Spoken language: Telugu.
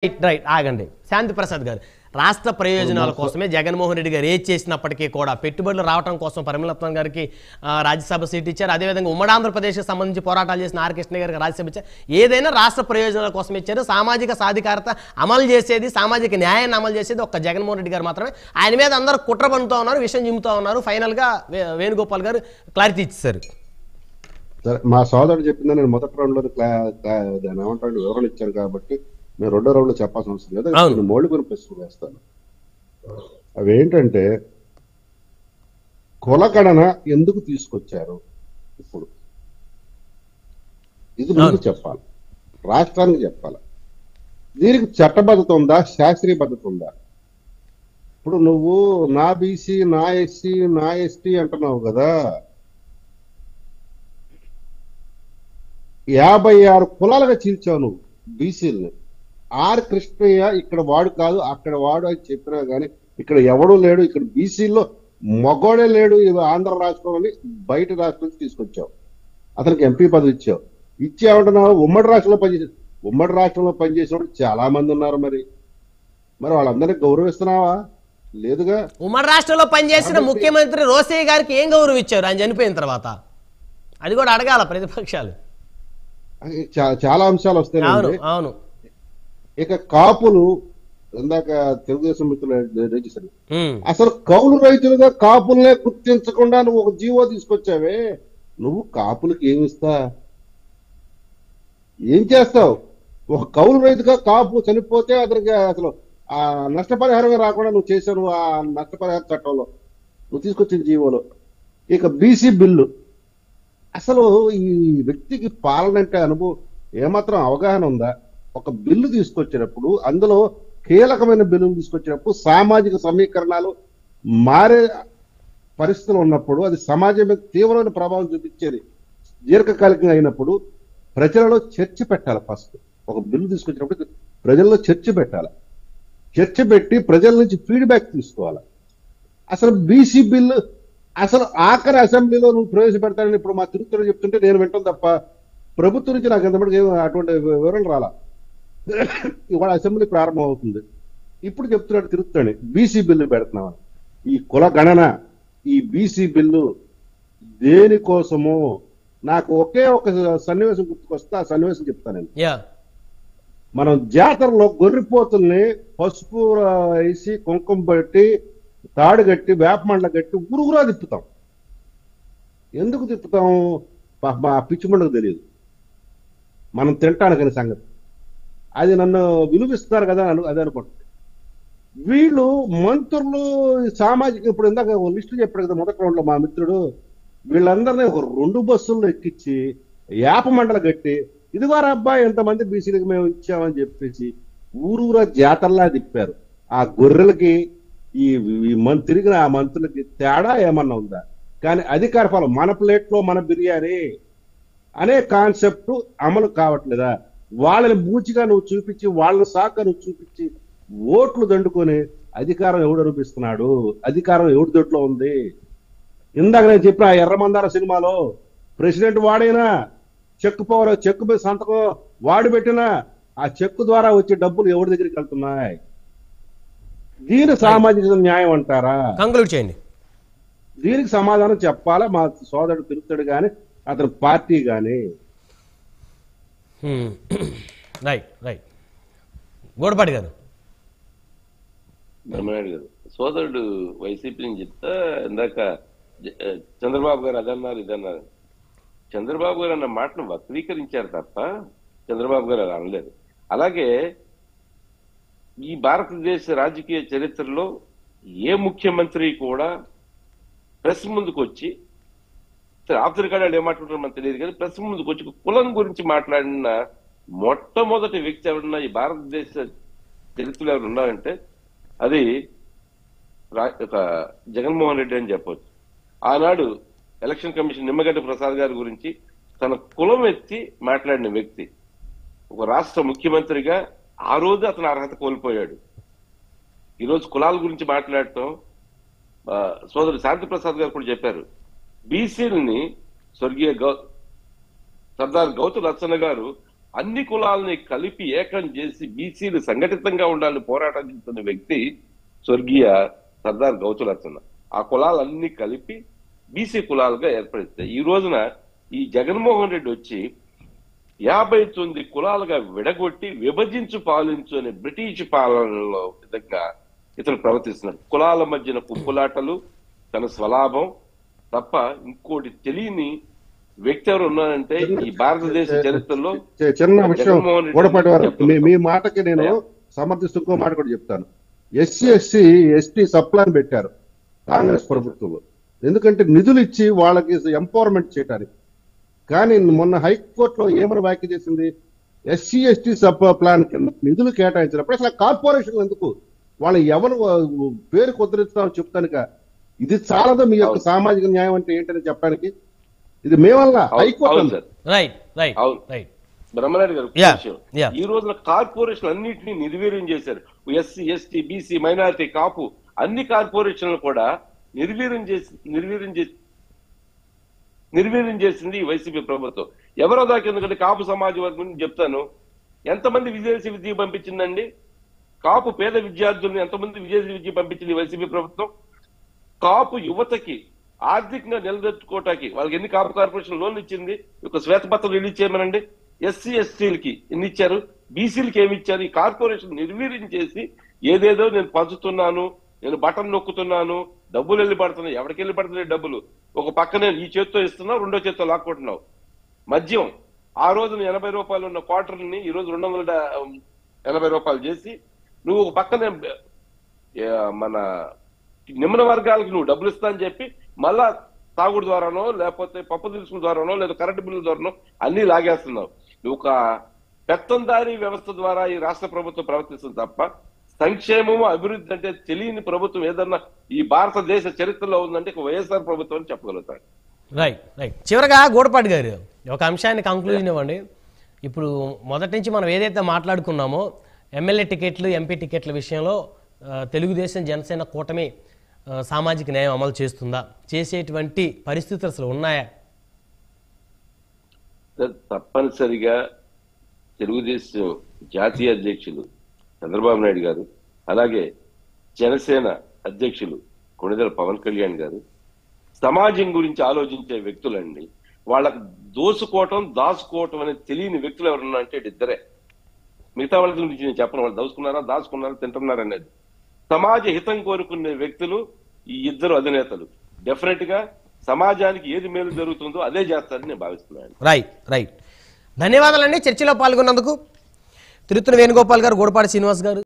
రైట్ ఆగండి శాంతి ప్రసాద్ గారు రాష్ట్ర ప్రయోజనాల కోసమే జగన్మోహన్ రెడ్డి గారు ఏది చేసినప్పటికీ కూడా పెట్టుబడులు రావడం కోసం పరిమళత్వం గారికి రాజ్యసభ సీట్ ఇచ్చారు. అదేవిధంగా ఉమ్మడి ఆంధ్రప్రదేశ్కి సంబంధించి పోరాటాలు చేసిన ఆర్ కృష్ణ గారికి రాజ్యసభ ఇచ్చారు. ఏదైనా రాష్ట్ర ప్రయోజనాల కోసం ఇచ్చారు. సామాజిక సాధికారత అమలు చేసేది, సామాజిక న్యాయాన్ని అమలు చేసేది ఒక్క జగన్మోహన్ రెడ్డి గారు మాత్రమే. ఆయన మీద అందరూ కుట్ర పడుతూ ఉన్నారు, విషయం చిమ్ముతూ ఉన్నారు. ఫైనల్గా వేణుగోపాల్ గారు క్లారిటీ ఇచ్చారు. మా సోదరుడు చెప్పిందని నేను మొదటి రౌండ్ లో ఏమంటాడు వివరణ ఇచ్చాను కాబట్టి నేను రెండో రౌండ్ లో చెప్పాల్సిన అవసరం లేదు. నేను మౌలికమైన ప్రశ్నలు వేస్తాను. అవేంటంటే కులగణన ఎందుకు తీసుకొచ్చారు? ఇప్పుడు ఇది ముందు చెప్పాలి, రాష్ట్రానికి చెప్పాలి. దీనికి చట్టబద్ధత ఉందా, శాస్త్రీయ పద్ధతి ఉందా? ఇప్పుడు నువ్వు నా బీసీ, నా ఎస్సీ, నా ఎస్టీ అంటున్నావు కదా. 56 కులాలుగా చీల్చావు నువ్వు బీసీలని. ఆర్ కృష్ణయ్య ఇక్కడ వాడు కాదు, అక్కడ వాడు అని చెప్పినా గానీ ఇక్కడ ఎవడూ లేడు. ఇక్కడ బీసీలో మగోడే లేడు. ఆంధ్ర రాష్ట్రంలోని బయట రాష్ట్రం నుంచి తీసుకొచ్చావు. అతనికి ఎంపీ పదవి ఇచ్చావు. ఇచ్చామంటున్నావు. ఉమ్మడి రాష్ట్రంలో పనిచేసిన చాలా మంది ఉన్నారు. మరి వాళ్ళందరినీ గౌరవిస్తున్నావా? లేదుగా. ఉమ్మడి రాష్ట్రంలో పనిచేసిన ముఖ్యమంత్రి రోసయ్య గారికి ఏం గౌరవం ఇచ్చారు ఆయన చనిపోయిన తర్వాత? అది కూడా అడగాల ప్రతిపక్షాలు. చాలా అంశాలు వస్తాయి. అవును. ఇక కాపులు ఇందాక తెలుగుదేశం మిత్రులు అసలు కౌలు రైతులుగా కాపులనే గుర్తించకుండా నువ్వు ఒక జీవో తీసుకొచ్చావే. నువ్వు కాపులకి ఏమిస్తా, ఏం చేస్తావు? ఒక కౌలు రైతుగా కాపు చనిపోతే అతనికి అసలు ఆ నష్టపరిహారమే రాకుండా నువ్వు చేశావు. ఆ నష్టపరిహార చట్టంలో నువ్వు తీసుకొచ్చిన జీవోలో. ఇక బీసీ బిల్లు, అసలు ఈ వ్యక్తికి పాలన అంటే అనుభవం ఏమాత్రం అవగాహన ఉందా? ఒక బిల్లు తీసుకొచ్చినప్పుడు, అందులో కీలకమైన బిల్లులు తీసుకొచ్చినప్పుడు సామాజిక సమీకరణాలు మారే పరిస్థితులు ఉన్నప్పుడు, అది సమాజం మీద తీవ్రమైన ప్రభావం చూపించేది దీర్ఘకాలికంగా అయినప్పుడు ప్రజలలో చర్చ పెట్టాలి. ఫస్ట్ ఒక బిల్లు తీసుకొచ్చినప్పుడు ప్రజల్లో చర్చ పెట్టాలి. చర్చ పెట్టి ప్రజల నుంచి ఫీడ్బ్యాక్ తీసుకోవాలి. అసలు బీసీ బిల్లు అసలు ఆఖరి అసెంబ్లీలో నువ్వు ప్రవేశపెడతానని ఇప్పుడు మా తిరుపతిలో చెప్తుంటే నేను వింటాను తప్ప ప్రభుత్వం నుంచి నాకు ఎంతమందికి అటువంటి వివరణ రాలా. ఇవాళ అసెంబ్లీ ప్రారంభం అవుతుంది. ఇప్పుడు చెప్తున్నాడు తిరుగుతాడు బీసీ బిల్లు పెడుతున్నామని. ఈ కుల గణన, ఈ బీసీ బిల్లు దేనికోసమో నాకు ఒకే ఒక సన్నివేశం గుర్తుకొస్తే ఆ సన్నివేశం చెప్తానండి. మనం జాతరలో గొర్రెపోతుల్ని పసుపు వేసి కుంకుమ పెట్టి తాడు కట్టి వేపమండల కట్టి ఊరుగురా తిప్పుతాం. ఎందుకు తిప్పుతాం? మా పిచ్చిమండకు తెలియదు, మనం తింటాను కానీ సంగతి. అది నన్ను విలువిస్తున్నారు కదా అదే అనుకుంటుంది. వీళ్ళు మంత్రులు సామాజిక, ఇప్పుడు ఇందాక లిస్టు చెప్పాడు కదా మొదటి రౌండ్ లో మా మిత్రుడు, వీళ్ళందరినీ ఒక 2 బస్సుల్లో ఎక్కించి యాప మండలు కట్టి ఇదివారా అబ్బాయి ఎంతమంది బీసీలకు మేము ఇచ్చామని చెప్పేసి ఊరూరా జాతరలా తిప్పారు. ఆ గొర్రెలకి ఈ తిరిగిన ఆ మంత్రులకి తేడా ఏమన్నా ఉందా? కానీ అధికార ఫలం మన ప్లేట్లో మన బిర్యానీ అనే కాన్సెప్ట్ అమలు కావట్లేదా? వాళ్ళని బూచిగా నువ్వు చూపించి, వాళ్ళని సాక నువ్వు చూపించి ఓట్లు దండుకొని అధికారం ఎవడు అనిపిస్తున్నాడు? అధికారం ఎవడి దొడ్లో ఉంది? ఇందాక నేను చెప్పిన ఆ ఎర్రమందార సినిమాలో ప్రెసిడెంట్ వాడైనా చెక్కు మీద సంతకం వాడు పెట్టినా ఆ చెక్కు ద్వారా వచ్చే డబ్బులు ఎవరి దగ్గరికి వెళ్తున్నాయి? దీని సామాజిక న్యాయం అంటారా? కంక్లూడ్ చేయండి. దీనికి సమాధానం చెప్పాలా మా సోదరుడు తిరుగుతాడు గాని అతని పార్టీ గాని. రైట్ గోడపాటి గారు. బ్రహ్మనాయుడు గారు సోదరుడు వైసీపీ నుంచి చెప్తా ఇందాక చంద్రబాబు గారు అదన్నారు ఇదన్నారు. చంద్రబాబు గారు అన్న మాటను వక్రీకరించారు తప్ప చంద్రబాబు గారు అలా అనలేదు. అలాగే ఈ భారతదేశ రాజకీయ చరిత్రలో ఏ ముఖ్యమంత్రి కూడా ప్రెస్ ముందుకు వచ్చి, ఆఫ్రికాలో ఏమాట్లాడారు మనకు తెలియదు కానీ ప్రెస్ ముందుకు వచ్చి కులం గురించి మాట్లాడిన మొట్టమొదటి వ్యక్తి ఎవరన్నా ఈ భారతదేశ చరిత్రలో ఎవరు ఉన్నారంటే అది జగన్మోహన్ రెడ్డి అని చెప్పవచ్చు. ఆనాడు ఎలక్షన్ కమిషన్ నిమ్మగడ్డ ప్రసాద్ గారి గురించి తన కులం ఎత్తి మాట్లాడిన వ్యక్తి ఒక రాష్ట్ర ముఖ్యమంత్రిగా ఆ రోజు అతను అర్హత కోల్పోయాడు. ఈరోజు కులాల గురించి మాట్లాడటం సోదరు శాంతి ప్రసాద్ గారు కూడా చెప్పారు. బీసీలని స్వర్గీయ సర్దార్ గౌతు లచ్చన్న గారు అన్ని కులాలని కలిపి ఏకం చేసి బీసీలు సంఘటితంగా ఉండాలని పోరాటం చేస్తున్న వ్యక్తి స్వర్గీయ సర్దార్ గౌతులచ్చన్న. ఆ కులాలన్నీ కలిపి బీసీ కులాలుగా ఏర్పడిస్తాయి. ఈ రోజున ఈ జగన్మోహన్ రెడ్డి వచ్చి 59 కులాలుగా విడగొట్టి విభజించు పాలించు అనే బ్రిటిష్ పాలనలో విధంగా ఇతను ప్రవర్తిస్తున్నాడు. కులాల మధ్యన కుప్పులాటలు, తన స్వలాభం తప్ప ఇంకోటి తెలియని వ్యక్తి ఎవరు ఉన్నారంటే ఈ భారతదేశ చరిత్రలో. చిన్న విషయం గొడవపడి వారు మీ మాటకి నేను సమర్థిస్తూ ఇంకో మాట కూడా చెప్తాను. SC/ST సప్లాన్ పెట్టారు కాంగ్రెస్ ప్రభుత్వంలో, ఎందుకంటే నిధులు ఇచ్చి వాళ్ళకి ఎంపవర్మెంట్ చేయడానికి. కానీ మొన్న హైకోర్టులో ఏమని వ్యాఖ్య చేసింది, SC/ST సబ్ ప్లాన్ కింద నిధులు కేటాయించినప్పుడు అసలు కార్పొరేషన్ ఎందుకు, వాళ్ళు ఎవరు పేరు కుదిరిస్తామని చెప్తానుక ఇది చాలదు మీ యొక్క సామాజిక న్యాయం అంటే ఏంటని చెప్పడానికి. ఇది మేమల్ల హైకోర్టు. బ్రహ్మనాయుడు గారు ఈ రోజున కార్పొరేషన్ అన్నింటినీ నిర్వీర్యం చేశారు. SC, ST, BC, మైనారిటీ, కాపు అన్ని కార్పొరేషన్లు కూడా నిర్వీర్యం చేసింది ఈ వైసీపీ ప్రభుత్వం. ఎవరో దాకా ఎందుకంటే కాపు సమాజ వర్గం గురించి చెప్తాను. ఎంతమంది విదేశీ విద్య పంపించిందండి? కాపు పేద విద్యార్థులను ఎంతమంది విదేశీ విద్య పంపించింది వైసీపీ ప్రభుత్వం? కాపు యువతకి ఆర్థికంగా నిలదొక్కుకోవటానికి వాళ్ళకి ఎన్ని కాపు కార్పొరేషన్ లోన్లు ఇచ్చింది? ఒక శ్వేతపత్రం రిలీజ్ చేయమనండి. SC, STలకి ఎన్ని ఇచ్చారు? బీసీలకి ఏమి ఇచ్చారు? ఈ కార్పొరేషన్ నిర్వీర్యం చేసి ఏదేదో నేను పంచుతున్నాను, నేను బటన్ నొక్కుతున్నాను, డబ్బులు వెళ్ళి పడుతున్నాయి. ఎవరికి వెళ్ళి పడుతున్నాయి డబ్బులు? ఒక పక్క నేను ఈ చేత్తో ఇస్తున్నావు, రెండో చేత్తో లాక్కుంటున్నావు. మద్యం ఆ రోజున 80 రూపాయలు ఉన్న క్వార్టర్ని ఈ రోజు 280 రూపాయలు చేసి నువ్వు ఒక పక్కనే మన నిమ్న వర్గాలకు నువ్వు డబ్బులు ఇస్తా అని చెప్పి మళ్ళా తాగుడు ద్వారానో లేకపోతే పప్పు దినుసుల ద్వారానో లేదా కరెంటు బిల్లుల ద్వారానో అన్ని లాగేస్తున్నావు. నువ్వు ఒక పెత్తందారీ వ్యవస్థ ద్వారా ఈ రాష్ట్ర ప్రభుత్వం ప్రవర్తిస్తుంది తప్ప సంక్షేమము అభివృద్ధి అంటే తెలియని ప్రభుత్వం ఏదన్నా ఈ భారతదేశ చరిత్రలో ఉందంటే వైఎస్ఆర్ ప్రభుత్వం అని చెప్పగలుగుతాడు. రైట్. చివరగా గూడపాటి గారు ఒక అంశాన్ని కంక్లూజన్ ఇవ్వండి. ఇప్పుడు మొదటి నుంచి మనం ఏదైతే మాట్లాడుకున్నామో ఎమ్మెల్యే టికెట్లు, ఎంపీ టికెట్ల విషయంలో తెలుగుదేశం జనసేన కూటమి సామాజిక న్యాయం అమలు చేస్తుందా? చేసేటువంటి పరిస్థితులు అసలు ఉన్నాయా? తప్పనిసరిగా తెలుగుదేశం జాతీయ అధ్యక్షులు చంద్రబాబు నాయుడు గారు, అలాగే జనసేన అధ్యక్షులు కొణిదెల పవన్ కళ్యాణ్ గారు సమాజం గురించి ఆలోచించే వ్యక్తులండి. వాళ్ళకు దాచుకోవటం అనేది తెలియని వ్యక్తులు ఎవరున్నా అంటే ఇద్దరే. మిగతా వాళ్ళ గురించి నేను చెప్పను. వాళ్ళు దాచుకున్నారా తింటున్నారా అనేది. సమాజ హితం కోరుకునే వ్యక్తులు ఈ ఇద్దరు అధినేతలు డెఫినెట్ గా సమాజానికి ఏది మేలు జరుగుతుందో అదే చేస్తారని నేను భావిస్తున్నాను. రైట్. ధన్యవాదాలండి చర్చలో పాల్గొన్నందుకు. తిరుత్తూరు వేణుగోపాల్ గారు, గూడపాటి శ్రీనివాస్ గారు.